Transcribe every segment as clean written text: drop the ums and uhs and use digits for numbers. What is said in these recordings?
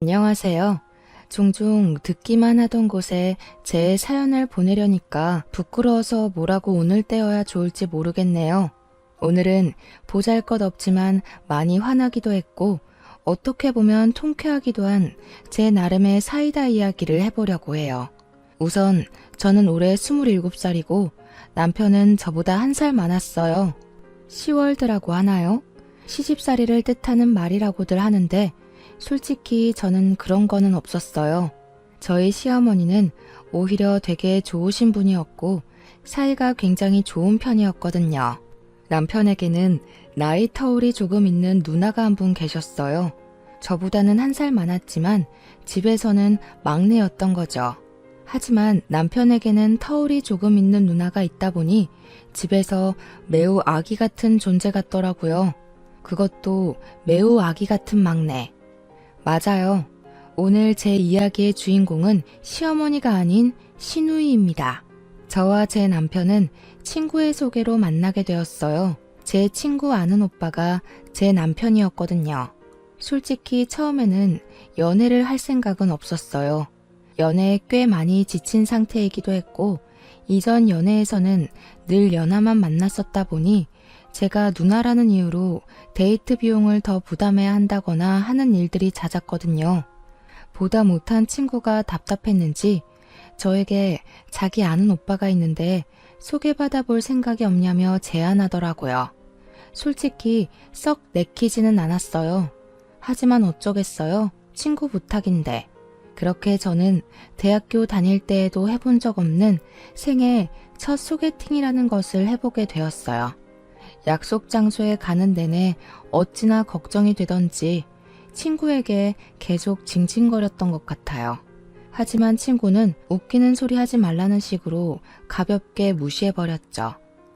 안녕하세요. 종종 듣기만 하던 곳에 제 사연을 보내려니까 부끄러워서 뭐라고 오늘 떼어야 좋을지 모르겠네요. 오늘은 보잘것없지만 많이 화나기도 했고 어떻게 보면 통쾌하기도 한 제 나름의 사이다 이야기를 해보려고 해요. 우선 저는 올해 27살이고 남편은 저보다 1살 많았어요. 시월드라고 하나요? 시집살이를 뜻하는 말이라고들 하는데 솔직히 저는 그런 거는 없었어요. 저희 시어머니는 오히려 되게 좋으신 분이었고 사이가 굉장히 좋은 편이었거든요. 남편에게는 나이 터울이 조금 있는 누나가 한 분 계셨어요. 저보다는 1살 많았지만 집에서는 막내였던 거죠. 하지만 남편에게는 터울이 조금 있는 누나가 있다 보니 집에서 매우 아기 같은 존재 같더라고요. 그것도 매우 아기 같은 막내. 맞아요. 오늘 제 이야기의 주인공은 시어머니가 아닌 시누이입니다. 저와 제 남편은 친구의 소개로 만나게 되었어요. 제 친구 아는 오빠가 제 남편이었거든요. 솔직히 처음에는 연애를 할 생각은 없었어요. 연애에 꽤 많이 지친 상태이기도 했고 이전 연애에서는 늘 연하만 만났었다 보니 제가 누나라는 이유로 데이트 비용을 더 부담해야 한다거나 하는 일들이 잦았거든요. 보다 못한 친구가 답답했는지 저에게 자기 아는 오빠가 있는데 소개받아 볼 생각이 없냐며 제안하더라고요. 솔직히 썩 내키지는 않았어요. 하지만 어쩌겠어요. 친구 부탁인데. 그렇게 저는 대학교 다닐 때에도 해본 적 없는 생애 첫 소개팅이라는 것을 해보게 되었어요. 약속 장소에 가는 내내 어찌나 걱정이 되던지 친구에게 계속 징징거렸던 것 같아요. 하지만 친구는 웃기는 소리 하지 말라는 식으로 가볍게 무시해버렸죠.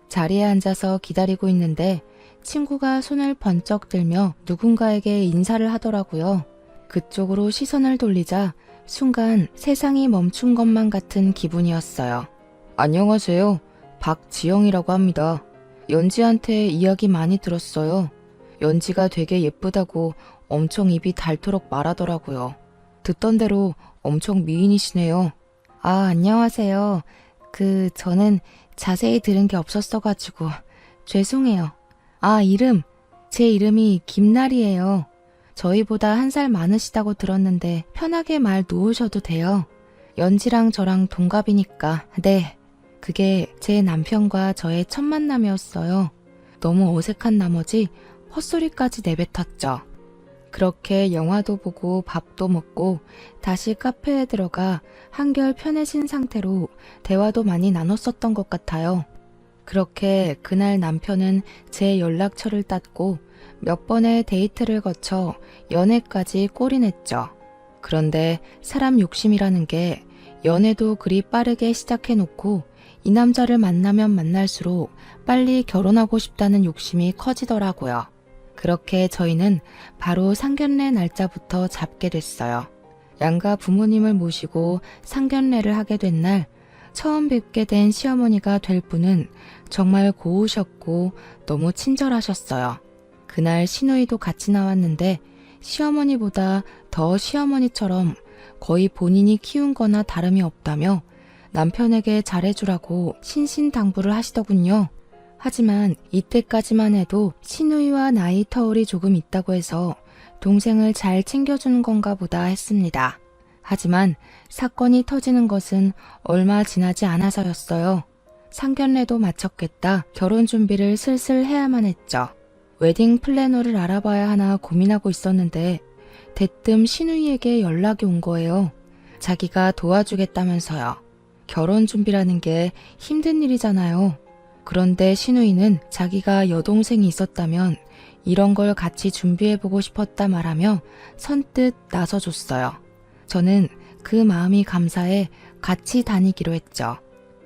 자리에 앉아서 기다리고 있는데 친구가 손을 번쩍 들며 누군가에게 인사를 하더라고요. 그쪽으로 시선을 돌리자 순간 세상이 멈춘 것만 같은 기분이었어요. 안녕하세요. 박지영이라고 합니다. 연지한테 이야기 많이 들었어요. 연지가 되게 예쁘다고 엄청 입이 닳도록 말하더라고요. 듣던 대로 엄청 미인이시네요. 아, 안녕하세요. 저는 자세히 들은 게 없었어가지고 죄송해요. 아, 제 이름이 김나리예요. 저희보다 1살 많으시다고 들었는데 편하게 말 놓으셔도 돼요. 연지랑 저랑 동갑이니까. 네. 그게 제 남편과 저의 첫 만남이었어요. 너무 어색한 나머지 헛소리까지 내뱉었죠. 그렇게 영화도 보고 밥도 먹고 다시 카페에 들어가 한결 편해진 상태로 대화도 많이 나눴었던 것 같아요. 그렇게 그날 남편은 제 연락처를 땄고 몇 번의 데이트를 거쳐 연애까지 골인했죠. 그런데 사람 욕심이라는 게 연애도 그리 빠르게 시작해놓고 이 남자를 만나면 만날수록 빨리 결혼하고 싶다는 욕심이 커지더라고요. 그렇게 저희는 바로 상견례 날짜부터 잡게 됐어요. 양가 부모님을 모시고 상견례를 하게 된 날 처음 뵙게 된 시어머니가 될 분은 정말 고우셨고 너무 친절하셨어요. 그날 시누이도 같이 나왔는데 시어머니보다 더 시어머니처럼 거의 본인이 키운 거나 다름이 없다며 남편에게 잘해주라고 신신당부를 하시더군요. 하지만 이때까지만 해도 시누이와 나이 터울이 조금 있다고 해서 동생을 잘 챙겨주는 건가 보다 했습니다. 하지만 사건이 터지는 것은 얼마 지나지 않아서였어요. 상견례도 마쳤겠다 결혼 준비를 슬슬 해야만 했죠. 웨딩 플래너를 알아봐야 하나 고민하고 있었는데 대뜸 시누이에게 연락이 온 거예요. 자기가 도와주겠다면서요. 결혼 준비라는 게 힘든 일이잖아요. 그런데 시누이는 자기가 여동생이 있었다면 이런 걸 같이 준비해보고 싶었다 말하며 선뜻 나서줬어요. 저는 그 마음이 감사해 같이 다니기로 했죠.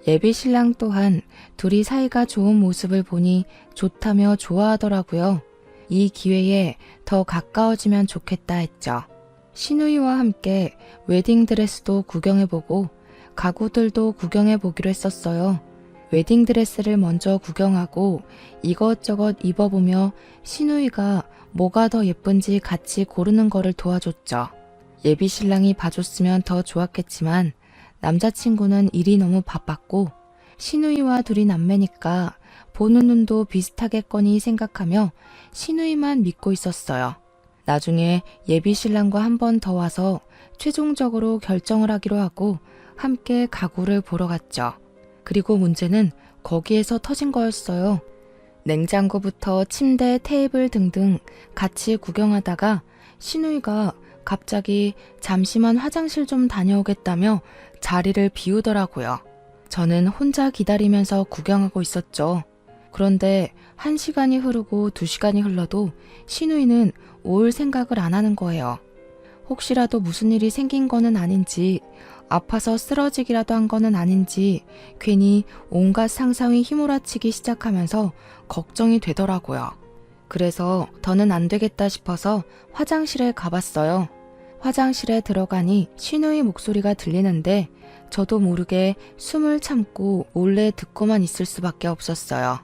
예비 신랑 또한 둘이 사이가 좋은 모습을 보니 좋다며 좋아하더라고요. 이 기회에 더 가까워지면 좋겠다 했죠. 시누이와 함께 웨딩드레스도 구경해보고 가구들도 구경해보기로 했었어요. 웨딩드레스를 먼저 구경하고 이것저것 입어보며 시누이가 뭐가 더 예쁜지 같이 고르는 거를 도와줬죠. 예비 신랑이 봐줬으면 더 좋았겠지만 남자친구는 일이 너무 바빴고 시누이와 둘이 남매니까 보는 눈도 비슷하겠거니 생각하며 시누이만 믿고 있었어요. 나중에 예비 신랑과 한 번 더 와서 최종적으로 결정을 하기로 하고 함께 가구를 보러 갔죠. 그리고 문제는 거기에서 터진 거였어요. 냉장고부터 침대, 테이블 등등 같이 구경하다가 시누이가 갑자기 잠시만 화장실 좀 다녀오겠다며 자리를 비우더라고요. 저는 혼자 기다리면서 구경하고 있었죠. 그런데 1시간이 흐르고 2시간이 흘러도 시누이는 올 생각을 안 하는 거예요. 혹시라도 무슨 일이 생긴 거는 아닌지, 아파서 쓰러지기라도 한 거는 아닌지 괜히 온갖 상상이 휘몰아치기 시작하면서 걱정이 되더라고요. 그래서 더는 안 되겠다 싶어서 화장실에 가봤어요. 화장실에 들어가니 시누이 목소리가 들리는데 저도 모르게 숨을 참고 몰래 듣고만 있을 수밖에 없었어요.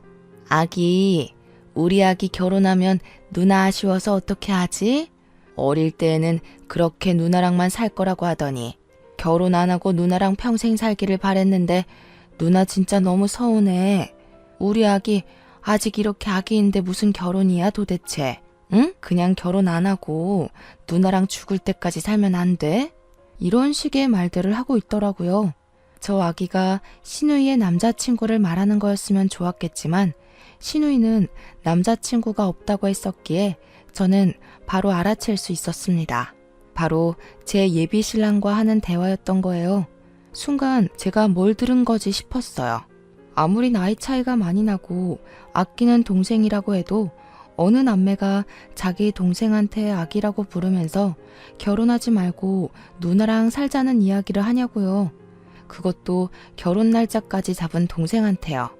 아기, 우리 아기 결혼하면 누나 아쉬워서 어떻게 하지? 어릴 때에는 그렇게 누나랑만 살 거라고 하더니 결혼 안 하고 누나랑 평생 살기를 바랬는데 누나 진짜 너무 서운해. 우리 아기 아직 이렇게 아기인데 무슨 결혼이야 도대체? 응? 그냥 결혼 안 하고 누나랑 죽을 때까지 살면 안 돼? 이런 식의 말들을 하고 있더라고요. 저 아기가 시누이의 남자친구를 말하는 거였으면 좋았겠지만 시누이는 남자친구가 없다고 했었기에 저는 바로 알아챌 수 있었습니다. 바로 제 예비 신랑과 하는 대화였던 거예요. 순간 제가 뭘 들은 거지 싶었어요. 아무리 나이 차이가 많이 나고 아끼는 동생이라고 해도 어느 남매가 자기 동생한테 아기라고 부르면서 결혼하지 말고 누나랑 살자는 이야기를 하냐고요. 그것도 결혼 날짜까지 잡은 동생한테요.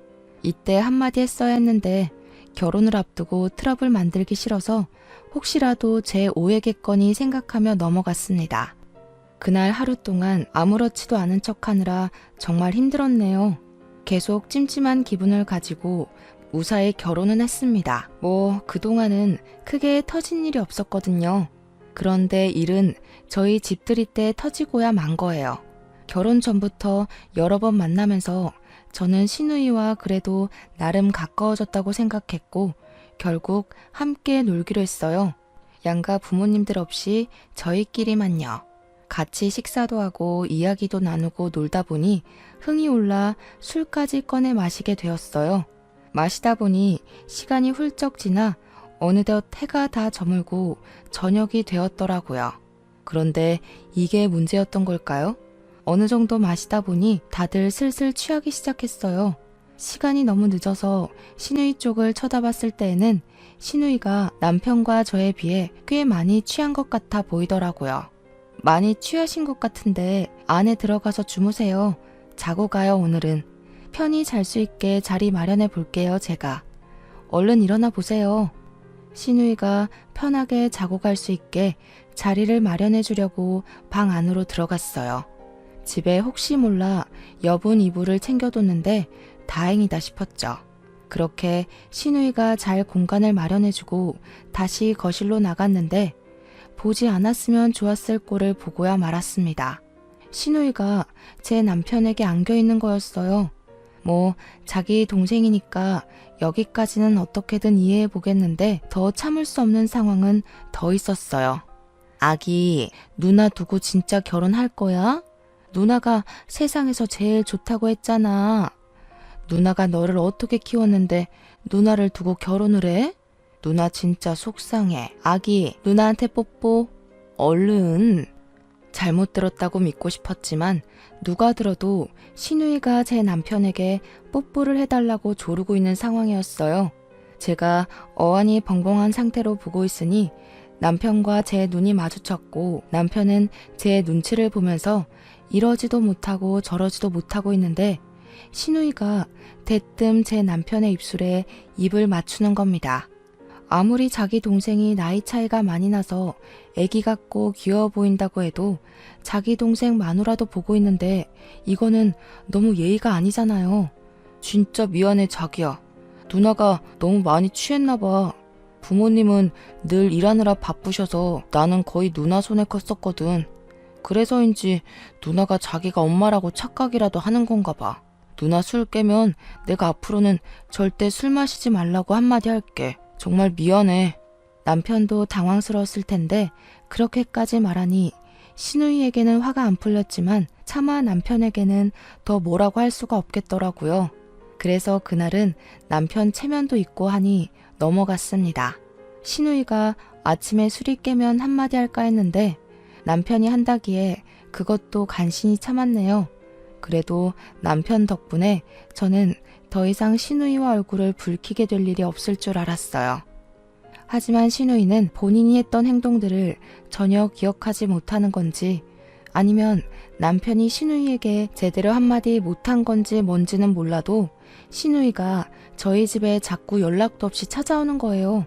이때 한마디 했어야 했는데 결혼을 앞두고 트러블 만들기 싫어서 혹시라도 제 오해겠거니 생각하며 넘어갔습니다. 그날 하루 동안 아무렇지도 않은 척하느라 정말 힘들었네요. 계속 찜찜한 기분을 가지고 무사히 결혼은 했습니다. 그동안은 크게 터진 일이 없었거든요. 그런데 일은 저희 집들이 때 터지고야 만 거예요. 결혼 전부터 여러 번 만나면서 저는 시누이와 그래도 나름 가까워졌다고 생각했고 결국 함께 놀기로 했어요. 양가 부모님들 없이 저희끼리만요. 같이 식사도 하고 이야기도 나누고 놀다 보니 흥이 올라 술까지 꺼내 마시게 되었어요. 마시다 보니 시간이 훌쩍 지나 어느덧 해가 다 저물고 저녁이 되었더라고요. 그런데 이게 문제였던 걸까요? 어느 정도 마시다 보니 다들 슬슬 취하기 시작했어요. 시간이 너무 늦어서 시누이 쪽을 쳐다봤을 때에는 시누이가 남편과 저에 비해 꽤 많이 취한 것 같아 보이더라고요. 많이 취하신 것 같은데 안에 들어가서 주무세요. 자고 가요 오늘은. 편히 잘 수 있게 자리 마련해 볼게요 제가. 얼른 일어나 보세요. 시누이가 편하게 자고 갈 수 있게 자리를 마련해 주려고 방 안으로 들어갔어요. 집에 혹시 몰라 여분 이불을 챙겨뒀는데 다행이다 싶었죠. 그렇게 시누이가 잘 공간을 마련해주고 다시 거실로 나갔는데 보지 않았으면 좋았을 꼴을 보고야 말았습니다. 시누이가 제 남편에게 안겨있는 거였어요. 자기 동생이니까 여기까지는 어떻게든 이해해 보겠는데 더 참을 수 없는 상황은 더 있었어요. 아기, 누나 두고 진짜 결혼할 거야? 누나가 세상에서 제일 좋다고 했잖아. 누나가 너를 어떻게 키웠는데 누나를 두고 결혼을 해? 누나 진짜 속상해. 아기, 누나한테 뽀뽀. 얼른. 잘못 들었다고 믿고 싶었지만 누가 들어도 시누이가 제 남편에게 뽀뽀를 해달라고 조르고 있는 상황이었어요. 제가 어안이 벙벙한 상태로 보고 있으니 남편과 제 눈이 마주쳤고 남편은 제 눈치를 보면서 이러지도 못하고 저러지도 못하고 있는데 시누이가 대뜸 제 남편의 입술에 입을 맞추는 겁니다. 아무리 자기 동생이 나이 차이가 많이 나서 애기 같고 귀여워 보인다고 해도 자기 동생 마누라도 보고 있는데 이거는 너무 예의가 아니잖아요. 진짜 미안해 자기야. 누나가 너무 많이 취했나 봐. 부모님은 늘 일하느라 바쁘셔서 나는 거의 누나 손에 컸었거든. 그래서인지 누나가 자기가 엄마라고 착각이라도 하는 건가 봐. 누나 술 깨면 내가 앞으로는 절대 술 마시지 말라고 한마디 할게. 정말 미안해. 남편도 당황스러웠을 텐데 그렇게까지 말하니 신우이에게는 화가 안 풀렸지만 차마 남편에게는 더 뭐라고 할 수가 없겠더라고요. 그래서 그날은 남편 체면도 있고 하니 넘어갔습니다. 신우이가 아침에 술이 깨면 한마디 할까 했는데 남편이 한다기에 그것도 간신히 참았네요. 그래도 남편 덕분에 저는 더 이상 신우이와 얼굴을 붉히게 될 일이 없을 줄 알았어요. 하지만 신우이는 본인이 했던 행동들을 전혀 기억하지 못하는 건지 아니면 남편이 신우이에게 제대로 한마디 못한 건지 뭔지는 몰라도 신우이가 저희 집에 자꾸 연락도 없이 찾아오는 거예요.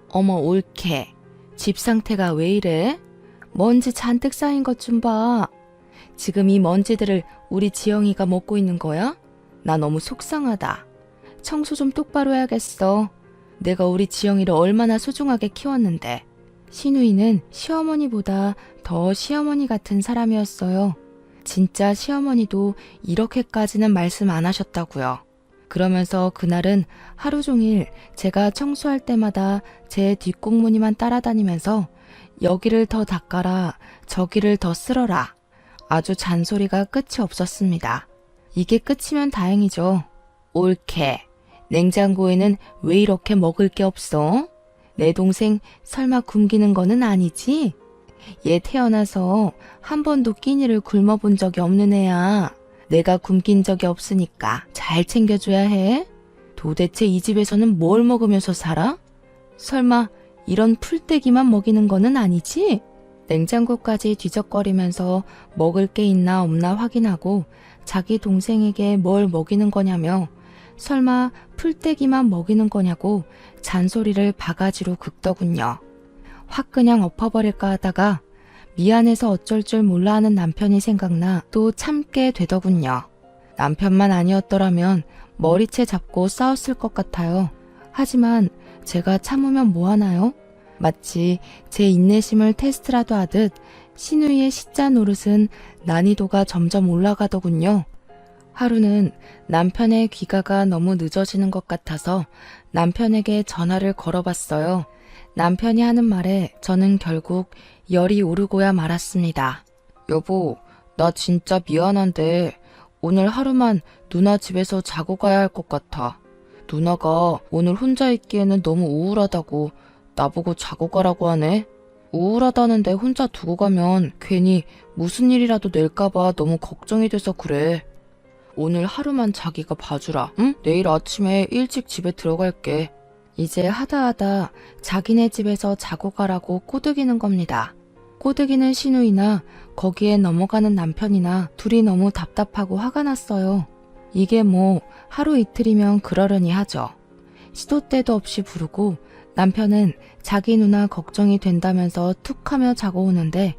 어머 옳게. 집 상태가 왜 이래? 먼지 잔뜩 쌓인 것 좀 봐. 지금 이 먼지들을 우리 지영이가 먹고 있는 거야? 나 너무 속상하다. 청소 좀 똑바로 해야겠어. 내가 우리 지영이를 얼마나 소중하게 키웠는데. 신우이는 시어머니보다 더 시어머니 같은 사람이었어요. 진짜 시어머니도 이렇게까지는 말씀 안 하셨다고요. 그러면서 그날은 하루 종일 제가 청소할 때마다 제 뒷공무니만 따라다니면서 여기를 더 닦아라, 저기를 더 쓸어라. 아주 잔소리가 끝이 없었습니다. 이게 끝이면 다행이죠. 옳게. 냉장고에는 왜 이렇게 먹을 게 없어? 내 동생 설마 굶기는 거는 아니지? 얘 태어나서 한 번도 끼니를 굶어본 적이 없는 애야. 내가 굶긴 적이 없으니까 잘 챙겨줘야 해. 도대체 이 집에서는 뭘 먹으면서 살아? 설마 이런 풀떼기만 먹이는 거는 아니지? 냉장고까지 뒤적거리면서 먹을 게 있나 없나 확인하고 자기 동생에게 뭘 먹이는 거냐며 설마 풀떼기만 먹이는 거냐고 잔소리를 바가지로 긁더군요. 확 그냥 엎어버릴까 하다가 미안해서 어쩔 줄 몰라 하는 남편이 생각나 또 참게 되더군요. 남편만 아니었더라면 머리채 잡고 싸웠을 것 같아요. 하지만 제가 참으면 뭐하나요? 마치 제 인내심을 테스트라도 하듯 신우이의 시자 노릇은 난이도가 점점 올라가더군요. 하루는 남편의 귀가가 너무 늦어지는 것 같아서 남편에게 전화를 걸어봤어요. 남편이 하는 말에 저는 결국 열이 오르고야 말았습니다. 여보, 나 진짜 미안한데 오늘 하루만 누나 집에서 자고 가야 할 것 같아. 누나가 오늘 혼자 있기에는 너무 우울하다고 나보고 자고 가라고 하네. 우울하다는데 혼자 두고 가면 괜히 무슨 일이라도 낼까봐 너무 걱정이 돼서 그래. 오늘 하루만 자기가 봐주라. 응? 내일 아침에 일찍 집에 들어갈게. 이제 하다 자기네 집에서 자고 가라고 꼬드기는 겁니다. 꼬드기는 신우이나 거기에 넘어가는 남편이나 둘이 너무 답답하고 화가 났어요. 이게 뭐 하루 이틀이면 그러려니 하죠. 시도 때도 없이 부르고 남편은 자기 누나 걱정이 된다면서 툭하며 자고 오는데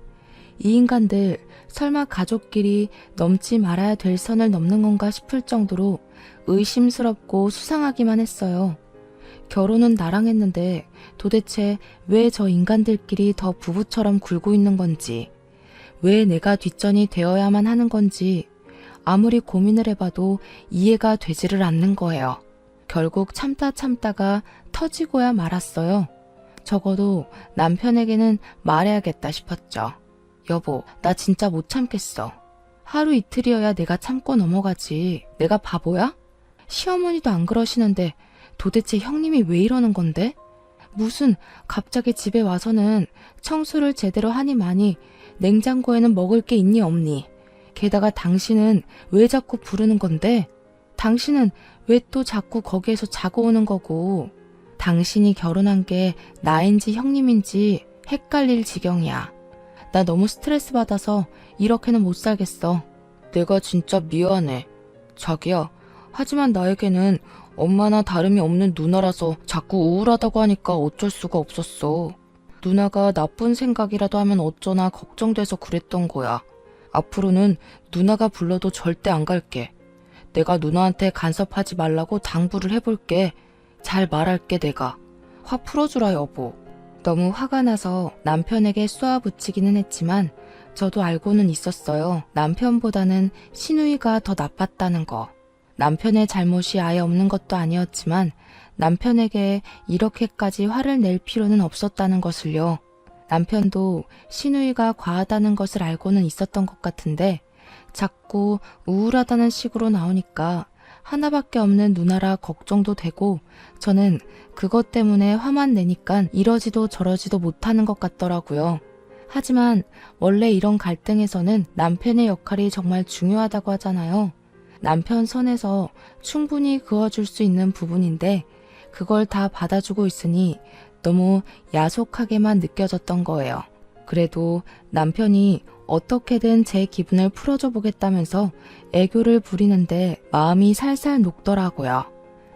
이 인간들 설마 가족끼리 넘지 말아야 될 선을 넘는 건가 싶을 정도로 의심스럽고 수상하기만 했어요. 결혼은 나랑 했는데 도대체 왜 저 인간들끼리 더 부부처럼 굴고 있는 건지, 왜 내가 뒷전이 되어야만 하는 건지 아무리 고민을 해봐도 이해가 되지를 않는 거예요. 결국 참다가 터지고야 말았어요. 적어도 남편에게는 말해야겠다 싶었죠. 여보, 나 진짜 못 참겠어. 하루 이틀이어야 내가 참고 넘어가지. 내가 바보야? 시어머니도 안 그러시는데 도대체 형님이 왜 이러는 건데? 무슨 갑자기 집에 와서는 청소를 제대로 하니 마니 냉장고에는 먹을 게 있니 없니? 게다가 당신은 왜 자꾸 부르는 건데? 당신은 왜 또 자꾸 거기에서 자고 오는 거고? 당신이 결혼한 게 나인지 형님인지 헷갈릴 지경이야. 나 너무 스트레스 받아서 이렇게는 못 살겠어. 내가 진짜 미안해. 자기야, 하지만 나에게는 엄마나 다름이 없는 누나라서 자꾸 우울하다고 하니까 어쩔 수가 없었어. 누나가 나쁜 생각이라도 하면 어쩌나 걱정돼서 그랬던 거야. 앞으로는 누나가 불러도 절대 안 갈게. 내가 누나한테 간섭하지 말라고 당부를 해볼게. 잘 말할게 내가. 화 풀어주라 여보. 너무 화가 나서 남편에게 쏘아붙이기는 했지만 저도 알고는 있었어요. 남편보다는 신우이가 더 나빴다는 거. 남편의 잘못이 아예 없는 것도 아니었지만 남편에게 이렇게까지 화를 낼 필요는 없었다는 것을요. 남편도 신우이가 과하다는 것을 알고는 있었던 것 같은데 자꾸 우울하다는 식으로 나오니까 하나밖에 없는 누나라 걱정도 되고 저는 그것 때문에 화만 내니까 이러지도 저러지도 못하는 것 같더라고요. 하지만 원래 이런 갈등에서는 남편의 역할이 정말 중요하다고 하잖아요. 남편 선에서 충분히 그어줄 수 있는 부분인데 그걸 다 받아주고 있으니 너무 야속하게만 느껴졌던 거예요. 그래도 남편이 어떻게든 제 기분을 풀어줘 보겠다면서 애교를 부리는데 마음이 살살 녹더라고요.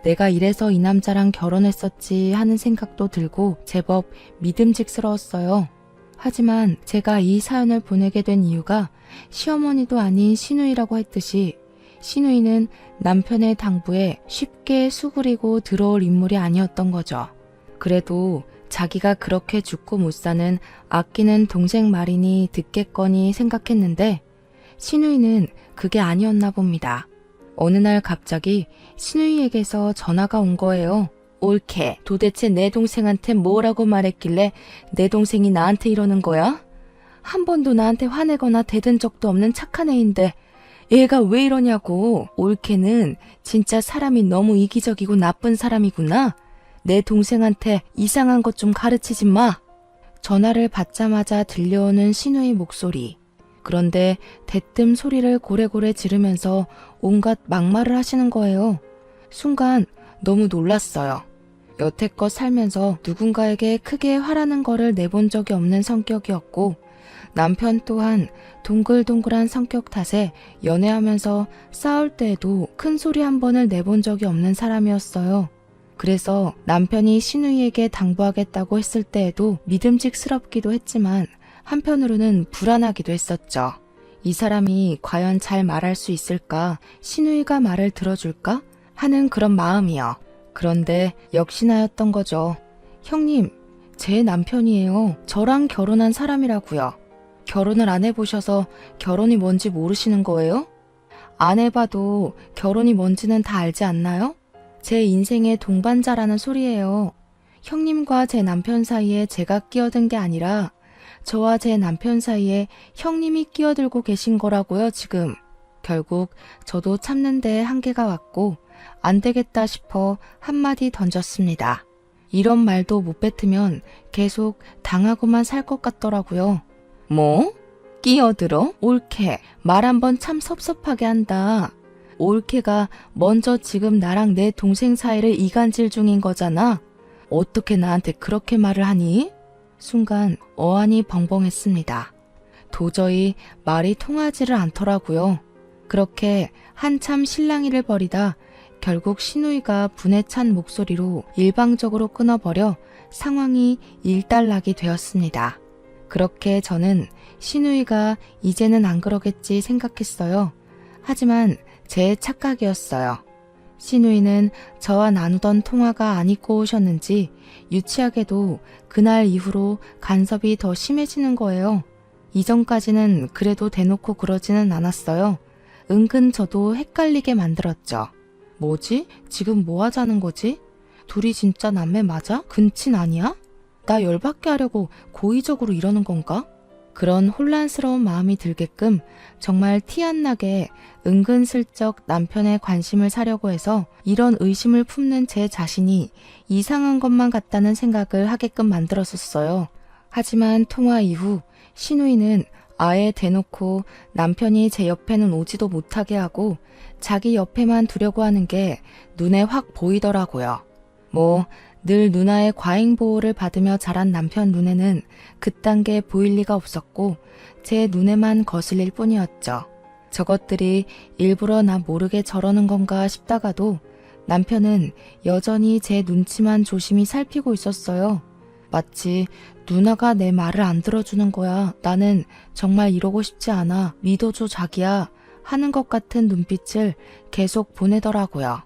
내가 이래서 이 남자랑 결혼했었지 하는 생각도 들고 제법 믿음직스러웠어요. 하지만 제가 이 사연을 보내게 된 이유가 시어머니도 아닌 시누이라고 했듯이 시누이는 남편의 당부에 쉽게 수그리고 들어올 인물이 아니었던 거죠. 그래도 자기가 그렇게 죽고 못 사는 아끼는 동생 말이니 듣겠거니 생각했는데 시누이는 그게 아니었나 봅니다. 어느 날 갑자기 시누이에게서 전화가 온 거예요. 옳게 도대체 내 동생한테 뭐라고 말했길래 내 동생이 나한테 이러는 거야? 한 번도 나한테 화내거나 대든 적도 없는 착한 애인데 얘가 왜 이러냐고. 옳게는 진짜 사람이 너무 이기적이고 나쁜 사람이구나. 내 동생한테 이상한 것 좀 가르치지 마. 전화를 받자마자 들려오는 신우의 목소리. 그런데 대뜸 소리를 고래고래 지르면서 온갖 막말을 하시는 거예요. 순간 너무 놀랐어요. 여태껏 살면서 누군가에게 크게 화라는 거를 내본 적이 없는 성격이었고 남편 또한 동글동글한 성격 탓에 연애하면서 싸울 때에도 큰 소리 한 번을 내본 적이 없는 사람이었어요. 그래서 남편이 신우이에게 당부하겠다고 했을 때에도 믿음직스럽기도 했지만 한편으로는 불안하기도 했었죠. 이 사람이 과연 잘 말할 수 있을까? 신우이가 말을 들어줄까? 하는 그런 마음이요. 그런데 역시나였던 거죠. 형님, 제 남편이에요. 저랑 결혼한 사람이라고요. 결혼을 안 해보셔서 결혼이 뭔지 모르시는 거예요? 안 해봐도 결혼이 뭔지는 다 알지 않나요? 제 인생의 동반자라는 소리예요. 형님과 제 남편 사이에 제가 끼어든 게 아니라 저와 제 남편 사이에 형님이 끼어들고 계신 거라고요, 지금. 결국 저도 참는데 한계가 왔고 안 되겠다 싶어 한마디 던졌습니다. 이런 말도 못 뱉으면 계속 당하고만 살 것 같더라고요. 뭐? 끼어들어? 옳게. 말 한번 참 섭섭하게 한다. 옳게가 먼저 지금 나랑 내 동생 사이를 이간질 중인 거잖아. 어떻게 나한테 그렇게 말을 하니? 순간 어안이 벙벙했습니다. 도저히 말이 통하지를 않더라고요. 그렇게 한참 실랑이를 벌이다 결국 신우이가 분에 찬 목소리로 일방적으로 끊어버려 상황이 일단락이 되었습니다. 그렇게 저는 신우이가 이제는 안 그러겠지 생각했어요. 하지만 제 착각이었어요. 신우이는 저와 나누던 통화가 안 잊고 오셨는지 유치하게도 그날 이후로 간섭이 더 심해지는 거예요. 이전까지는 그래도 대놓고 그러지는 않았어요. 은근 저도 헷갈리게 만들었죠. 뭐지? 지금 뭐 하자는 거지? 둘이 진짜 남매 맞아? 근친 아니야? 나 열받게 하려고 고의적으로 이러는 건가? 그런 혼란스러운 마음이 들게끔 정말 티 안 나게 은근슬쩍 남편의 관심을 사려고 해서 이런 의심을 품는 제 자신이 이상한 것만 같다는 생각을 하게끔 만들었었어요. 하지만 통화 이후 신우이는 아예 대놓고 남편이 제 옆에는 오지도 못하게 하고 자기 옆에만 두려고 하는 게 눈에 확 보이더라고요. 늘 누나의 과잉 보호를 받으며 자란 남편 눈에는 그딴 게 보일 리가 없었고 제 눈에만 거슬릴 뿐이었죠. 저것들이 일부러 나 모르게 저러는 건가 싶다가도 남편은 여전히 제 눈치만 조심히 살피고 있었어요. 마치 누나가 내 말을 안 들어주는 거야. 나는 정말 이러고 싶지 않아. 믿어줘 자기야. 하는 것 같은 눈빛을 계속 보내더라고요.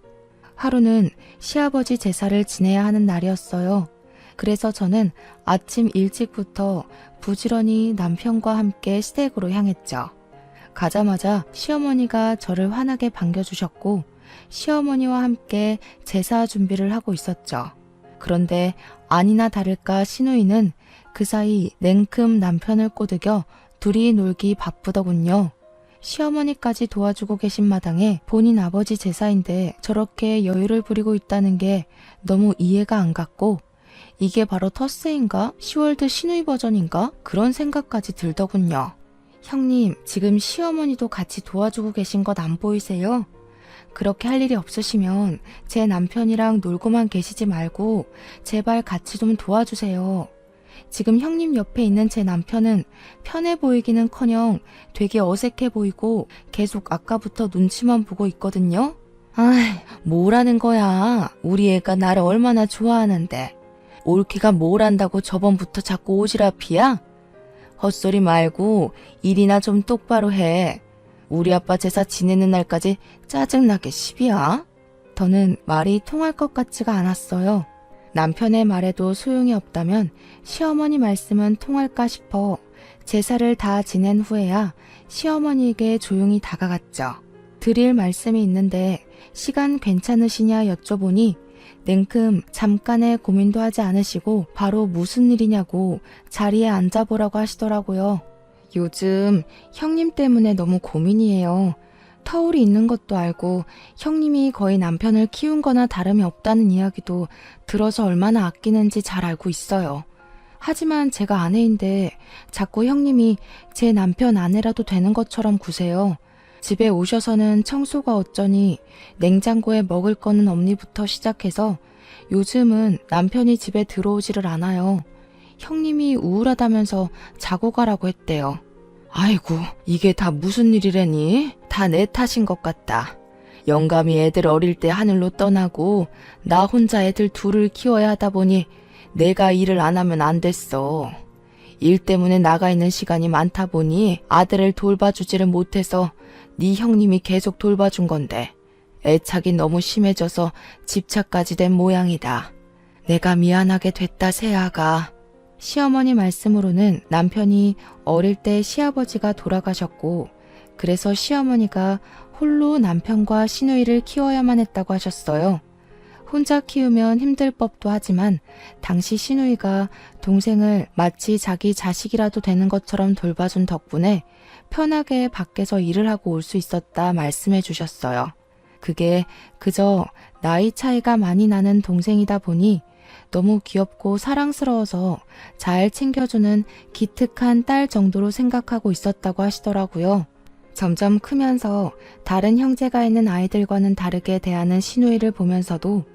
하루는 시아버지 제사를 지내야 하는 날이었어요. 그래서 저는 아침 일찍부터 부지런히 남편과 함께 시댁으로 향했죠. 가자마자 시어머니가 저를 환하게 반겨주셨고 시어머니와 함께 제사 준비를 하고 있었죠. 그런데 아니나 다를까 시누이는 그 사이 냉큼 남편을 꼬드겨 둘이 놀기 바쁘더군요. 시어머니까지 도와주고 계신 마당에 본인 아버지 제사인데 저렇게 여유를 부리고 있다는 게 너무 이해가 안 갔고 이게 바로 터스인가? 시월드 시누이 버전인가? 그런 생각까지 들더군요. 형님, 지금 시어머니도 같이 도와주고 계신 것 안 보이세요? 그렇게 할 일이 없으시면 제 남편이랑 놀고만 계시지 말고 제발 같이 좀 도와주세요. 지금 형님 옆에 있는 제 남편은 편해 보이기는커녕 되게 어색해 보이고 계속 아까부터 눈치만 보고 있거든요. 아이, 뭐라는 거야. 우리 애가 나를 얼마나 좋아하는데. 올케가 뭘 안다고 저번부터 자꾸 오지랖이야? 헛소리 말고 일이나 좀 똑바로 해. 우리 아빠 제사 지내는 날까지 짜증나게 시비야? 더는 말이 통할 것 같지가 않았어요. 남편의 말에도 소용이 없다면 시어머니 말씀은 통할까 싶어 제사를 다 지낸 후에야 시어머니에게 조용히 다가갔죠. 드릴 말씀이 있는데 시간 괜찮으시냐 여쭤보니 냉큼 잠깐의 고민도 하지 않으시고 바로 무슨 일이냐고 자리에 앉아보라고 하시더라고요. 요즘 형님 때문에 너무 고민이에요. 터울이 있는 것도 알고 형님이 거의 남편을 키운 거나 다름이 없다는 이야기도 들어서 얼마나 아끼는지 잘 알고 있어요. 하지만 제가 아내인데 자꾸 형님이 제 남편 아내라도 되는 것처럼 구세요. 집에 오셔서는 청소가 어쩌니 냉장고에 먹을 거는 없니부터 시작해서 요즘은 남편이 집에 들어오지를 않아요. 형님이 우울하다면서 자고 가라고 했대요. 아이고, 이게 다 무슨 일이래니? 다 내 탓인 것 같다. 영감이 애들 어릴 때 하늘로 떠나고 나 혼자 애들 둘을 키워야 하다 보니 내가 일을 안 하면 안 됐어. 일 때문에 나가 있는 시간이 많다 보니 아들을 돌봐주지를 못해서 네 형님이 계속 돌봐준 건데 애착이 너무 심해져서 집착까지 된 모양이다. 내가 미안하게 됐다, 새아가. 시어머니 말씀으로는 남편이 어릴 때 시아버지가 돌아가셨고 그래서 시어머니가 홀로 남편과 시누이를 키워야만 했다고 하셨어요. 혼자 키우면 힘들 법도 하지만 당시 시누이가 동생을 마치 자기 자식이라도 되는 것처럼 돌봐준 덕분에 편하게 밖에서 일을 하고 올 수 있었다 말씀해 주셨어요. 그게 그저 나이 차이가 많이 나는 동생이다 보니 너무 귀엽고 사랑스러워서 잘 챙겨주는 기특한 딸 정도로 생각하고 있었다고 하시더라고요. 점점 크면서 다른 형제가 있는 아이들과는 다르게 대하는 시누이를 보면서도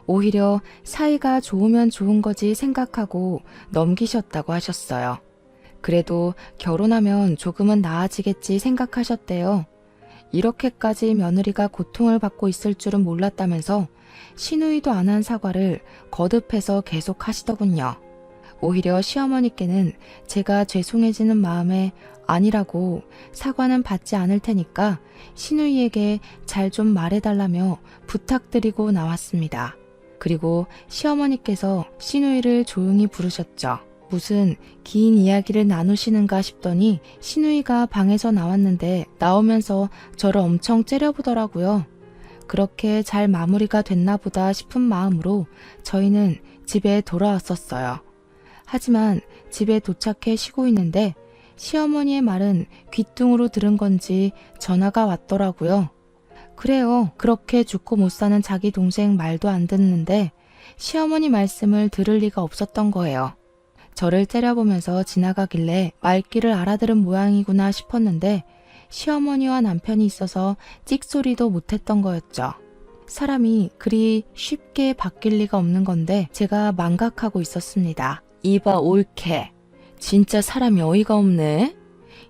오히려 사이가 좋으면 좋은 거지 생각하고 넘기셨다고 하셨어요. 그래도 결혼하면 조금은 나아지겠지 생각하셨대요. 이렇게까지 며느리가 고통을 받고 있을 줄은 몰랐다면서 시누이도 안 한 사과를 거듭해서 계속 하시더군요. 오히려 시어머니께는 제가 죄송해지는 마음에 아니라고 사과는 받지 않을 테니까 시누이에게 잘 좀 말해달라며 부탁드리고 나왔습니다. 그리고 시어머니께서 시누이를 조용히 부르셨죠. 무슨 긴 이야기를 나누시는가 싶더니 시누이가 방에서 나왔는데 나오면서 저를 엄청 째려보더라고요. 그렇게 잘 마무리가 됐나 보다 싶은 마음으로 저희는 집에 돌아왔었어요. 하지만 집에 도착해 쉬고 있는데 시어머니의 말은 귓등으로 들은 건지 전화가 왔더라고요. 그래요. 그렇게 죽고 못 사는 자기 동생 말도 안 듣는데 시어머니 말씀을 들을 리가 없었던 거예요. 저를 째려보면서 지나가길래 말귀를 알아들은 모양이구나 싶었는데 시어머니와 남편이 있어서 찍소리도 못했던 거였죠. 사람이 그리 쉽게 바뀔 리가 없는 건데 제가 망각하고 있었습니다. 이봐 올케, 진짜 사람이 어이가 없네.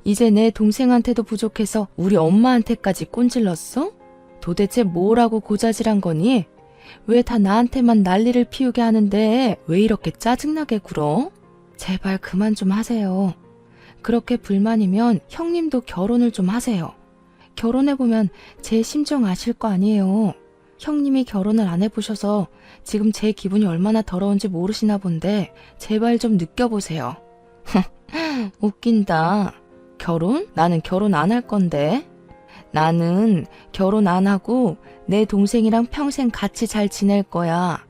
이제 내 동생한테도 부족해서 우리 엄마한테까지 꼰질렀어? 도대체 뭐라고 고자질한 거니? 왜 다 나한테만 난리를 피우게 하는데 왜 이렇게 짜증나게 굴어? 제발 그만 좀 하세요. 그렇게 불만이면 형님도 결혼을 좀 하세요. 결혼해보면 제 심정 아실 거 아니에요. 형님이 결혼을 안 해보셔서 지금 제 기분이 얼마나 더러운지 모르시나 본데 제발 좀 느껴보세요. 웃긴다. 결혼? 나는 결혼 안 할 건데. 나는 결혼 안 하고 내 동생이랑 평생 같이 잘 지낼 거야.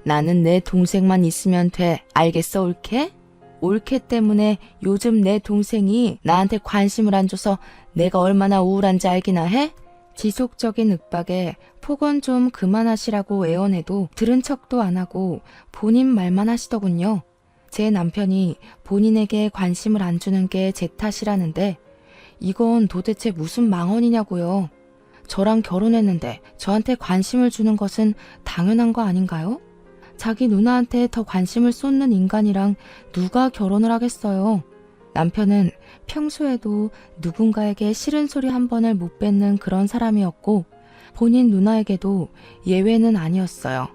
나는 내 동생만 있으면 돼. 알겠어, 올케? 올케 때문에 요즘 내 동생이 나한테 관심을 안 줘서 내가 얼마나 우울한지 알기나 해? 지속적인 윽박에 폭언 좀 그만하시라고 애원해도 들은 척도 안 하고 본인 말만 하시더군요. 제 남편이 본인에게 관심을 안 주는 게 제 탓이라는데 이건 도대체 무슨 망언이냐고요. 저랑 결혼했는데 저한테 관심을 주는 것은 당연한 거 아닌가요? 자기 누나한테 더 관심을 쏟는 인간이랑 누가 결혼을 하겠어요. 남편은 평소에도 누군가에게 싫은 소리 한 번을 못 뱉는 그런 사람이었고 본인 누나에게도 예외는 아니었어요.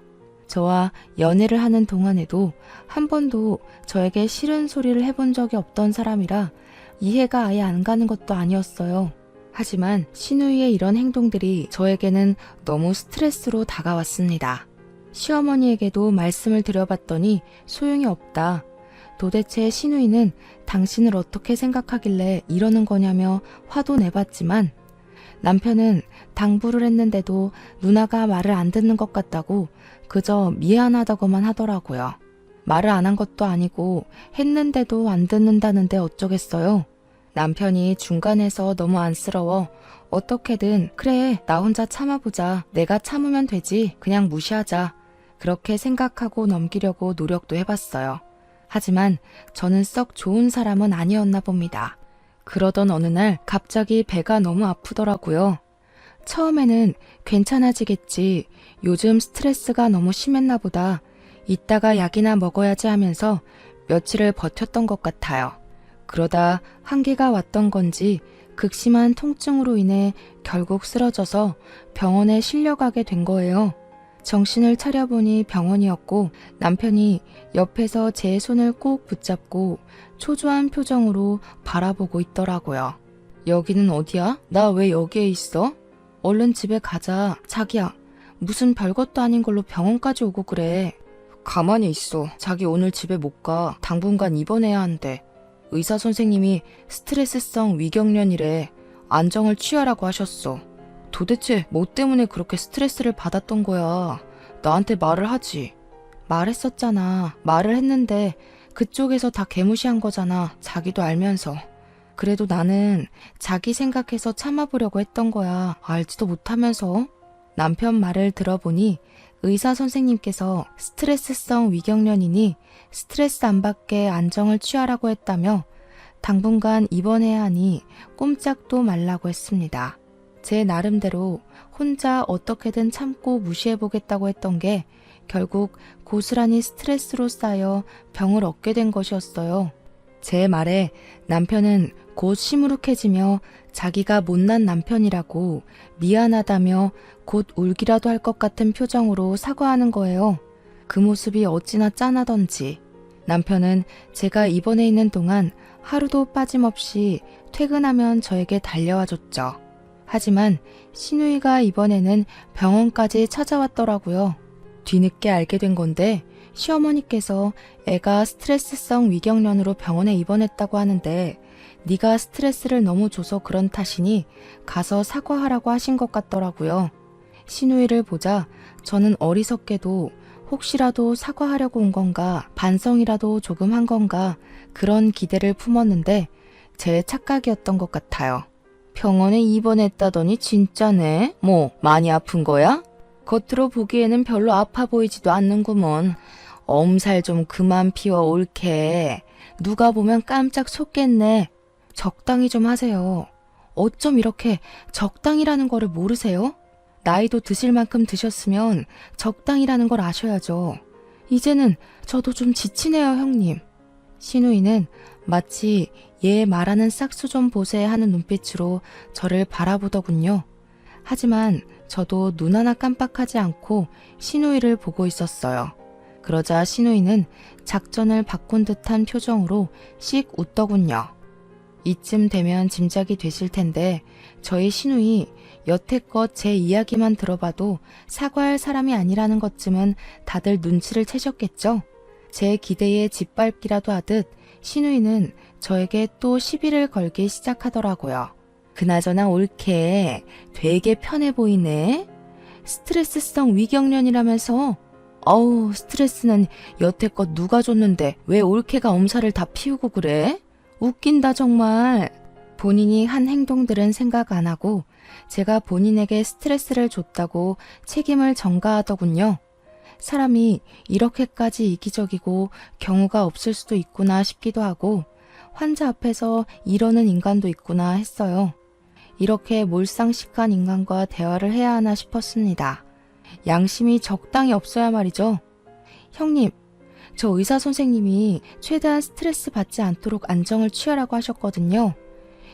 저와 연애를 하는 동안에도 한 번도 저에게 싫은 소리를 해본 적이 없던 사람이라 이해가 아예 안 가는 것도 아니었어요. 하지만 신우이의 이런 행동들이 저에게는 너무 스트레스로 다가왔습니다. 시어머니에게도 말씀을 드려봤더니 소용이 없다. 도대체 신우이는 당신을 어떻게 생각하길래 이러는 거냐며 화도 내봤지만 남편은 당부를 했는데도 누나가 말을 안 듣는 것 같다고 그저 미안하다고만 하더라고요. 말을 안 한 것도 아니고 했는데도 안 듣는다는데 어쩌겠어요. 남편이 중간에서 너무 안쓰러워 어떻게든 그래 나 혼자 참아보자. 내가 참으면 되지. 그냥 무시하자. 그렇게 생각하고 넘기려고 노력도 해봤어요. 하지만 저는 썩 좋은 사람은 아니었나 봅니다. 그러던 어느 날 갑자기 배가 너무 아프더라고요. 처음에는 괜찮아지겠지. 요즘 스트레스가 너무 심했나 보다. 이따가 약이나 먹어야지 하면서 며칠을 버텼던 것 같아요. 그러다 한계가 왔던 건지 극심한 통증으로 인해 결국 쓰러져서 병원에 실려가게 된 거예요. 정신을 차려보니 병원이었고 남편이 옆에서 제 손을 꼭 붙잡고 초조한 표정으로 바라보고 있더라고요. 여기는 어디야? 나 왜 여기에 있어? 얼른 집에 가자. 자기야, 무슨 별것도 아닌 걸로 병원까지 오고 그래. 가만히 있어. 자기 오늘 집에 못 가. 당분간 입원해야 한대. 의사 선생님이 스트레스성 위경련이래. 안정을 취하라고 하셨어. 도대체 뭐 때문에 그렇게 스트레스를 받았던 거야? 나한테 말을 하지. 말했었잖아. 말을 했는데 그쪽에서 다 개무시한 거잖아. 자기도 알면서. 그래도 나는 자기 생각해서 참아보려고 했던 거야. 알지도 못하면서. 남편 말을 들어보니 의사 선생님께서 스트레스성 위경련이니 스트레스 안 받게 안정을 취하라고 했다며 당분간 입원해야 하니 꼼짝도 말라고 했습니다. 제 나름대로 혼자 어떻게든 참고 무시해보겠다고 했던 게 결국 고스란히 스트레스로 쌓여 병을 얻게 된 것이었어요. 제 말에 남편은 곧 시무룩해지며 자기가 못난 남편이라고 미안하다며 곧 울기라도 할 것 같은 표정으로 사과하는 거예요. 그 모습이 어찌나 짠하던지. 남편은 제가 입원해 있는 동안 하루도 빠짐없이 퇴근하면 저에게 달려와 줬죠. 하지만 신우이가 이번에는 병원까지 찾아왔더라고요. 뒤늦게 알게 된 건데 시어머니께서 애가 스트레스성 위경련으로 병원에 입원했다고 하는데 네가 스트레스를 너무 줘서 그런 탓이니 가서 사과하라고 하신 것 같더라고요. 신우이를 보자 저는 어리석게도 혹시라도 사과하려고 온 건가 반성이라도 조금 한 건가 그런 기대를 품었는데 제 착각이었던 것 같아요. 병원에 입원했다더니 진짜네? 뭐 많이 아픈 거야? 겉으로 보기에는 별로 아파 보이지도 않는구먼. 엄살 좀 그만 피워 옳게. 누가 보면 깜짝 속겠네. 적당히 좀 하세요. 어쩜 이렇게 적당이라는 거를 모르세요? 나이도 드실 만큼 드셨으면 적당이라는 걸 아셔야죠. 이제는 저도 좀 지치네요, 형님. 신우이는 마치 얘 말하는 싹수 좀 보세 하는 눈빛으로 저를 바라보더군요. 하지만 저도 눈 하나 깜빡하지 않고 신우이를 보고 있었어요. 그러자 신우이는 작전을 바꾼 듯한 표정으로 씩 웃더군요. 이쯤 되면 짐작이 되실 텐데 저희 시누이 여태껏 제 이야기만 들어봐도 사과할 사람이 아니라는 것쯤은 다들 눈치를 채셨겠죠? 제 기대에 짓밟기라도 하듯 시누이는 저에게 또 시비를 걸기 시작하더라고요. 그나저나 올케 되게 편해 보이네. 스트레스성 위경련이라면서. 어우, 스트레스는 여태껏 누가 줬는데 왜 올케가 엄살을 다 피우고 그래? 웃긴다 정말. 본인이 한 행동들은 생각 안 하고 제가 본인에게 스트레스를 줬다고 책임을 전가하더군요. 사람이 이렇게까지 이기적이고 경우가 없을 수도 있구나 싶기도 하고 환자 앞에서 이러는 인간도 있구나 했어요. 이렇게 몰상식한 인간과 대화를 해야 하나 싶었습니다. 양심이 적당히 없어야 말이죠. 형님, 저 의사 선생님이 최대한 스트레스 받지 않도록 안정을 취하라고 하셨거든요.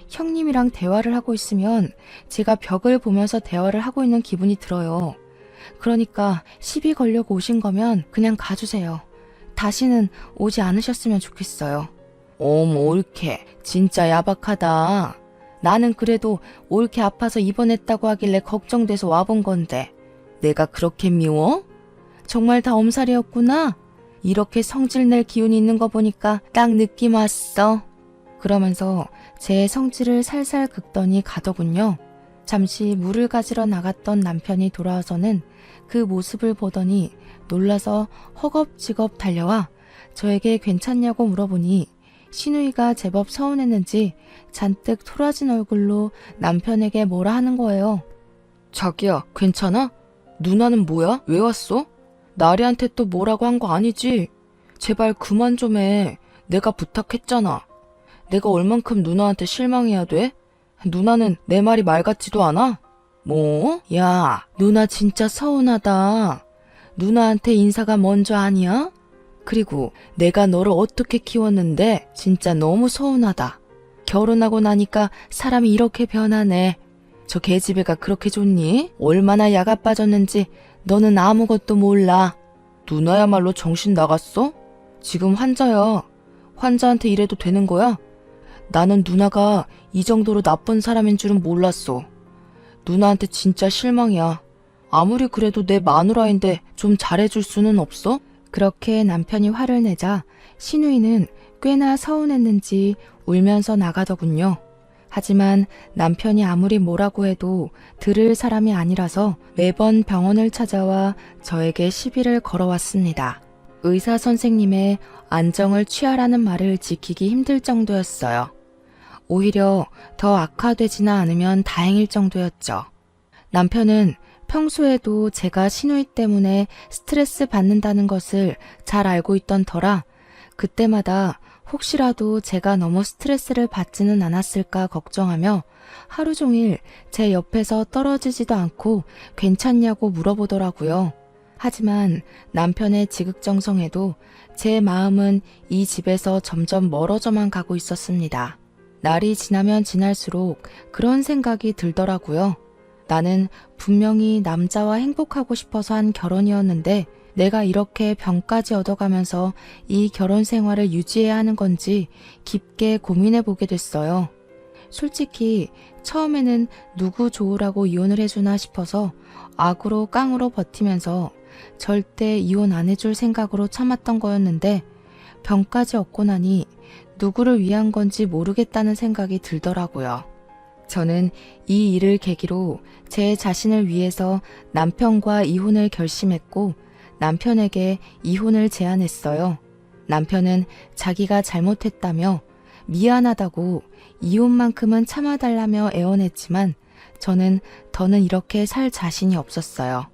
형님이랑 대화를 하고 있으면 제가 벽을 보면서 대화를 하고 있는 기분이 들어요. 그러니까 시비 걸려고 오신 거면 그냥 가주세요. 다시는 오지 않으셨으면 좋겠어요. 어머, 올케 진짜 야박하다. 나는 그래도 올케 아파서 입원했다고 하길래 걱정돼서 와본 건데 내가 그렇게 미워? 정말 다 엄살이었구나. 이렇게 성질낼 기운이 있는 거 보니까 딱 느낌 왔어. 그러면서 제 성질을 살살 긁더니 가더군요. 잠시 물을 가지러 나갔던 남편이 돌아와서는 그 모습을 보더니 놀라서 허겁지겁 달려와 저에게 괜찮냐고 물어보니 시누이가 제법 서운했는지 잔뜩 토라진 얼굴로 남편에게 뭐라 하는 거예요. 자기야, 괜찮아? 누나는 뭐야? 왜 왔어? 나리한테 또 뭐라고 한 거 아니지? 제발 그만 좀 해. 내가 부탁했잖아. 내가 얼만큼 누나한테 실망해야 돼? 누나는 내 말이 말 같지도 않아? 뭐? 야, 누나 진짜 서운하다. 누나한테 인사가 먼저 아니야? 그리고 내가 너를 어떻게 키웠는데 진짜 너무 서운하다. 결혼하고 나니까 사람이 이렇게 변하네. 저 계집애가 그렇게 좋니? 얼마나 야가 빠졌는지 너는 아무것도 몰라. 누나야말로 정신 나갔어? 지금 환자야. 환자한테 이래도 되는 거야? 나는 누나가 이 정도로 나쁜 사람인 줄은 몰랐어. 누나한테 진짜 실망이야. 아무리 그래도 내 마누라인데 좀 잘해줄 수는 없어? 그렇게 남편이 화를 내자 시누이는 꽤나 서운했는지 울면서 나가더군요. 하지만 남편이 아무리 뭐라고 해도 들을 사람이 아니라서 매번 병원을 찾아와 저에게 시비를 걸어왔습니다. 의사 선생님의 안정을 취하라는 말을 지키기 힘들 정도였어요. 오히려 더 악화되지나 않으면 다행일 정도였죠. 남편은 평소에도 제가 시누이 때문에 스트레스 받는다는 것을 잘 알고 있던 터라 그때마다 혹시라도 제가 너무 스트레스를 받지는 않았을까 걱정하며 하루 종일 제 옆에서 떨어지지도 않고 괜찮냐고 물어보더라고요. 하지만 남편의 지극정성에도 제 마음은 이 집에서 점점 멀어져만 가고 있었습니다. 날이 지나면 지날수록 그런 생각이 들더라고요. 나는 분명히 남자와 행복하고 싶어서 한 결혼이었는데 내가 이렇게 병까지 얻어가면서 이 결혼 생활을 유지해야 하는 건지 깊게 고민해 보게 됐어요. 솔직히 처음에는 누구 좋으라고 이혼을 해주나 싶어서 악으로 깡으로 버티면서 절대 이혼 안 해줄 생각으로 참았던 거였는데 병까지 얻고 나니 누구를 위한 건지 모르겠다는 생각이 들더라고요. 저는 이 일을 계기로 제 자신을 위해서 남편과 이혼을 결심했고 남편에게 이혼을 제안했어요. 남편은 자기가 잘못했다며 미안하다고 이혼만큼은 참아달라며 애원했지만 저는 더는 이렇게 살 자신이 없었어요.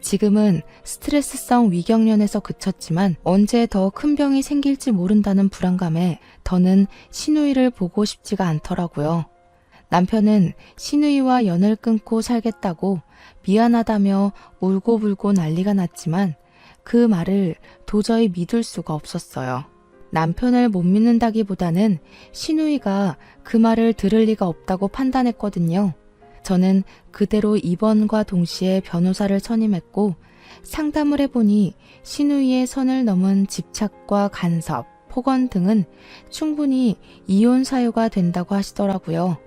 지금은 스트레스성 위경련에서 그쳤지만 언제 더 큰 병이 생길지 모른다는 불안감에 더는 시누이를 보고 싶지가 않더라고요. 남편은 시누이와 연을 끊고 살겠다고 미안하다며 울고불고 난리가 났지만 그 말을 도저히 믿을 수가 없었어요. 남편을 못 믿는다기보다는 시누이가 그 말을 들을 리가 없다고 판단했거든요. 저는 그대로 입원과 동시에 변호사를 선임했고 상담을 해보니 시누이의 선을 넘은 집착과 간섭, 폭언 등은 충분히 이혼 사유가 된다고 하시더라고요.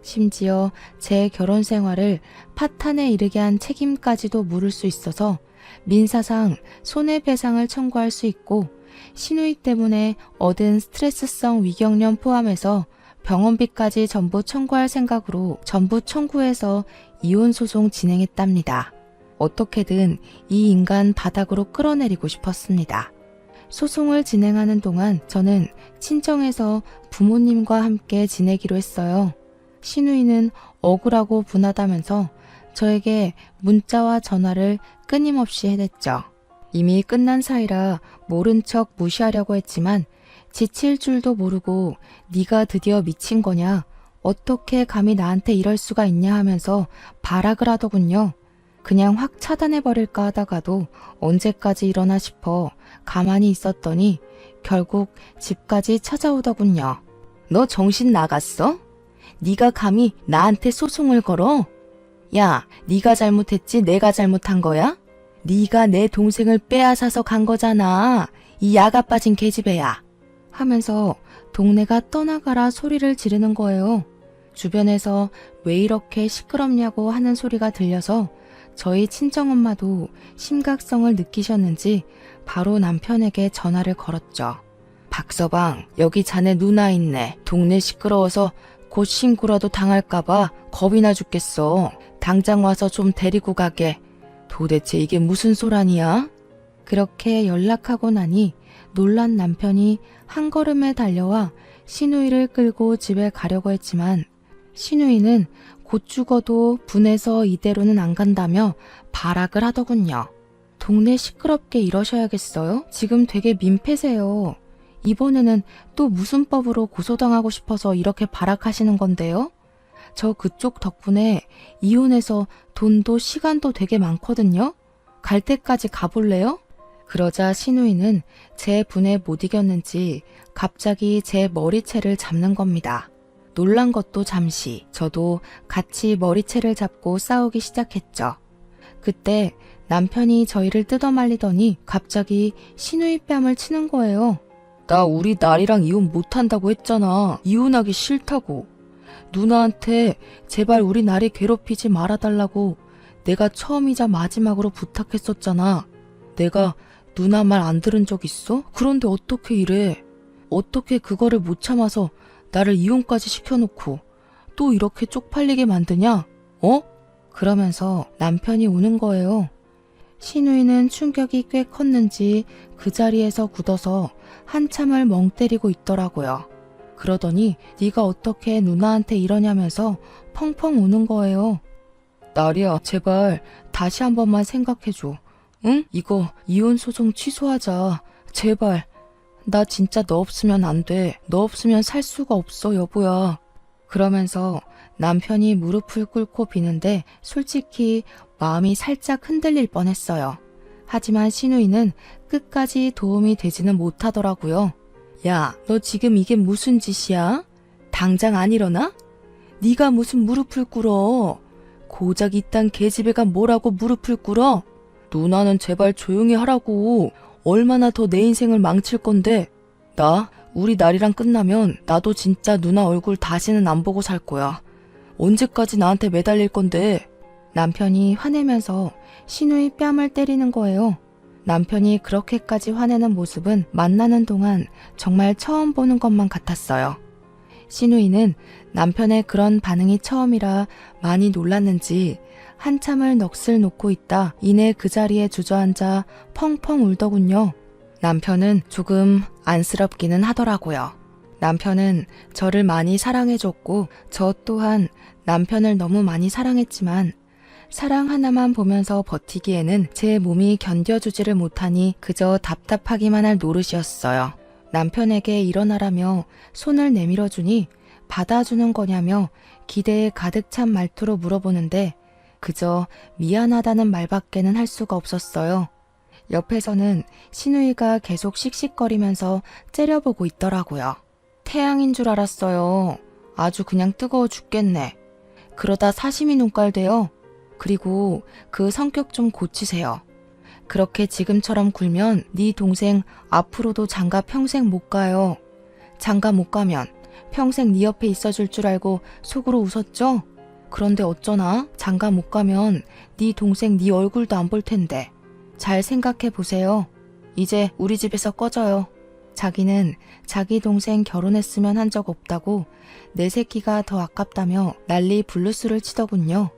심지어 제 결혼 생활을 파탄에 이르게 한 책임까지도 물을 수 있어서 민사상 손해배상을 청구할 수 있고 시누이 때문에 얻은 스트레스성 위경련 포함해서 병원비까지 전부 청구할 생각으로 전부 청구해서 이혼 소송 진행했답니다. 어떻게든 이 인간 바닥으로 끌어내리고 싶었습니다. 소송을 진행하는 동안 저는 친정에서 부모님과 함께 지내기로 했어요. 시누이는 억울하고 분하다면서 저에게 문자와 전화를 끊임없이 해댔죠. 이미 끝난 사이라 모른 척 무시하려고 했지만 지칠 줄도 모르고 네가 드디어 미친 거냐? 어떻게 감히 나한테 이럴 수가 있냐 하면서 발악을 하더군요. 그냥 확 차단해버릴까 하다가도 언제까지 이러나 싶어 가만히 있었더니 결국 집까지 찾아오더군요. 너 정신 나갔어? 네가 감히 나한테 소송을 걸어? 야, 네가 잘못했지 내가 잘못한 거야? 네가 내 동생을 빼앗아서 간 거잖아. 이 야가 빠진 계집애야. 하면서 동네가 떠나가라 소리를 지르는 거예요. 주변에서 왜 이렇게 시끄럽냐고 하는 소리가 들려서 저희 친정엄마도 심각성을 느끼셨는지 바로 남편에게 전화를 걸었죠. 박서방, 여기 자네 누나 있네. 동네 시끄러워서 곧 신고라도 당할까봐 겁이 나 죽겠어. 당장 와서 좀 데리고 가게. 도대체 이게 무슨 소란이야? 그렇게 연락하고 나니 놀란 남편이 한 걸음에 달려와 시누이를 끌고 집에 가려고 했지만 시누이는 곧 죽어도 분해서 이대로는 안 간다며 발악을 하더군요. 동네 시끄럽게 이러셔야겠어요? 지금 되게 민폐세요. 이번에는 또 무슨 법으로 고소당하고 싶어서 이렇게 발악하시는 건데요? 저 그쪽 덕분에 이혼해서 돈도 시간도 되게 많거든요? 갈 때까지 가볼래요? 그러자 시누이는 제 분에 못 이겼는지 갑자기 제 머리채를 잡는 겁니다. 놀란 것도 잠시 저도 같이 머리채를 잡고 싸우기 시작했죠. 그때 남편이 저희를 뜯어말리더니 갑자기 시누이 뺨을 치는 거예요. 나 우리 나리랑 이혼 못한다고 했잖아. 이혼하기 싫다고. 누나한테 제발 우리 나리 괴롭히지 말아달라고 내가 처음이자 마지막으로 부탁했었잖아. 내가 누나 말 안 들은 적 있어? 그런데 어떻게 이래? 어떻게 그거를 못 참아서 나를 이혼까지 시켜놓고 또 이렇게 쪽팔리게 만드냐? 어? 그러면서 남편이 우는 거예요. 시누이는 충격이 꽤 컸는지 그 자리에서 굳어서 한참을 멍 때리고 있더라고요. 그러더니 네가 어떻게 누나한테 이러냐면서 펑펑 우는 거예요. 나리야, 제발 다시 한 번만 생각해줘. 응? 이거 이혼 소송 취소하자. 제발. 나 진짜 너 없으면 안 돼. 너 없으면 살 수가 없어, 여보야. 그러면서 남편이 무릎을 꿇고 비는데 솔직히 마음이 살짝 흔들릴 뻔했어요. 하지만 시누이는 끝까지 도움이 되지는 못하더라고요. 야, 너 지금 이게 무슨 짓이야? 당장 안 일어나? 네가 무슨 무릎을 꿇어? 고작 이딴 계집애가 뭐라고 무릎을 꿇어? 누나는 제발 조용히 하라고. 얼마나 더 내 인생을 망칠 건데. 나 우리 날이랑 끝나면 나도 진짜 누나 얼굴 다시는 안 보고 살 거야. 언제까지 나한테 매달릴 건데. 남편이 화내면서 시누이 뺨을 때리는 거예요. 남편이 그렇게까지 화내는 모습은 만나는 동안 정말 처음 보는 것만 같았어요. 시누이는 남편의 그런 반응이 처음이라 많이 놀랐는지 한참을 넋을 놓고 있다 이내 그 자리에 주저앉아 펑펑 울더군요. 남편은 조금 안쓰럽기는 하더라고요. 남편은 저를 많이 사랑해줬고 저 또한 남편을 너무 많이 사랑했지만 사랑 하나만 보면서 버티기에는 제 몸이 견뎌주지를 못하니 그저 답답하기만 할 노릇이었어요. 남편에게 일어나라며 손을 내밀어주니 받아주는 거냐며 기대에 가득 찬 말투로 물어보는데 그저 미안하다는 말밖에는 할 수가 없었어요. 옆에서는 시누이가 계속 씩씩거리면서 째려보고 있더라고요. 태양인 줄 알았어요. 아주 그냥 뜨거워 죽겠네. 그러다 사시미 눈깔 돼요. 그리고 그 성격 좀 고치세요. 그렇게 지금처럼 굴면 네 동생 앞으로도 장가 평생 못 가요. 장가 못 가면 평생 네 옆에 있어줄 줄 알고 속으로 웃었죠? 그런데 어쩌나 장가 못 가면 네 동생 네 얼굴도 안 볼 텐데. 잘 생각해 보세요. 이제 우리 집에서 꺼져요. 자기는 자기 동생 결혼했으면 한 적 없다고 내 새끼가 더 아깝다며 난리 블루스를 치더군요.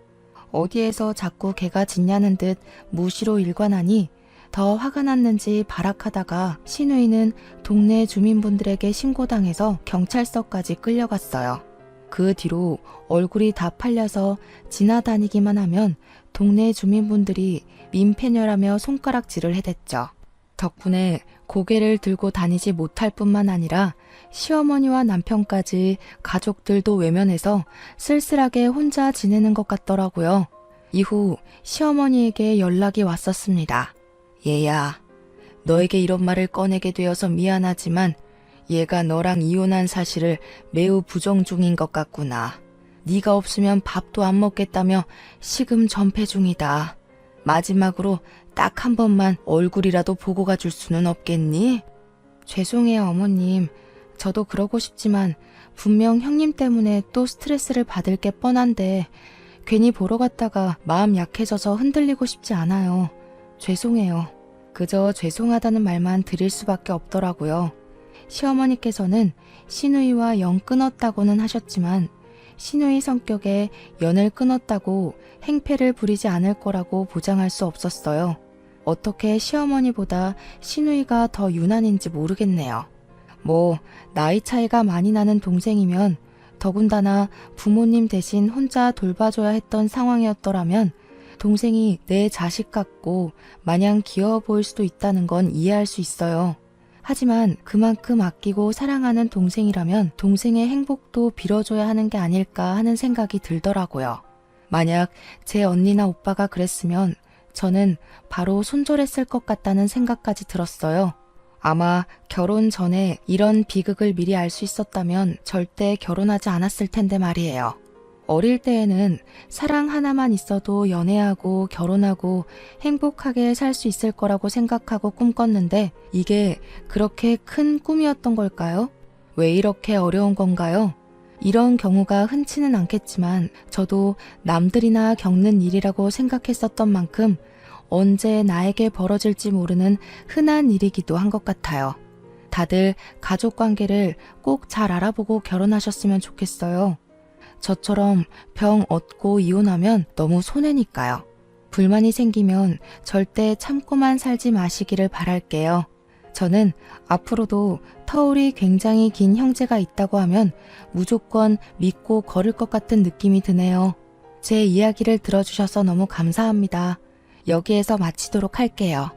어디에서 자꾸 개가 짖냐는 듯 무시로 일관하니 더 화가 났는지 발악하다가 신우이는 동네 주민분들에게 신고당해서 경찰서까지 끌려갔어요. 그 뒤로 얼굴이 다 팔려서 지나다니기만 하면 동네 주민분들이 민폐녀라며 손가락질을 해댔죠. 덕분에 고개를 들고 다니지 못할 뿐만 아니라 시어머니와 남편까지 가족들도 외면해서 쓸쓸하게 혼자 지내는 것 같더라고요. 이후 시어머니에게 연락이 왔었습니다. 얘야, 너에게 이런 말을 꺼내게 되어서 미안하지만 얘가 너랑 이혼한 사실을 매우 부정 중인 것 같구나. 네가 없으면 밥도 안 먹겠다며 식음 전폐 중이다. 마지막으로 딱 한 번만 얼굴이라도 보고 가줄 수는 없겠니? 죄송해요, 어머님. 저도 그러고 싶지만 분명 형님 때문에 또 스트레스를 받을 게 뻔한데 괜히 보러 갔다가 마음 약해져서 흔들리고 싶지 않아요. 죄송해요. 그저 죄송하다는 말만 드릴 수밖에 없더라고요. 시어머니께서는 신우이와 영 끊었다고는 하셨지만 신우이 성격에 연을 끊었다고 행패를 부리지 않을 거라고 보장할 수 없었어요. 어떻게 시어머니보다 신우이가 더 유난인지 모르겠네요. 뭐 나이 차이가 많이 나는 동생이면 더군다나 부모님 대신 혼자 돌봐줘야 했던 상황이었더라면 동생이 내 자식 같고 마냥 귀여워 보일 수도 있다는 건 이해할 수 있어요. 하지만 그만큼 아끼고 사랑하는 동생이라면 동생의 행복도 빌어줘야 하는 게 아닐까 하는 생각이 들더라고요. 만약 제 언니나 오빠가 그랬으면 저는 바로 손절했을 것 같다는 생각까지 들었어요. 아마 결혼 전에 이런 비극을 미리 알 수 있었다면 절대 결혼하지 않았을 텐데 말이에요. 어릴 때에는 사랑 하나만 있어도 연애하고 결혼하고 행복하게 살 수 있을 거라고 생각하고 꿈꿨는데 이게 그렇게 큰 꿈이었던 걸까요? 왜 이렇게 어려운 건가요? 이런 경우가 흔치는 않겠지만 저도 남들이나 겪는 일이라고 생각했었던 만큼 언제 나에게 벌어질지 모르는 흔한 일이기도 한 것 같아요. 다들 가족관계를 꼭 잘 알아보고 결혼하셨으면 좋겠어요. 저처럼 병 얻고 이혼하면 너무 손해니까요. 불만이 생기면 절대 참고만 살지 마시기를 바랄게요. 저는 앞으로도 터울이 굉장히 긴 형제가 있다고 하면 무조건 믿고 걸을 것 같은 느낌이 드네요. 제 이야기를 들어주셔서 너무 감사합니다. 여기에서 마치도록 할게요.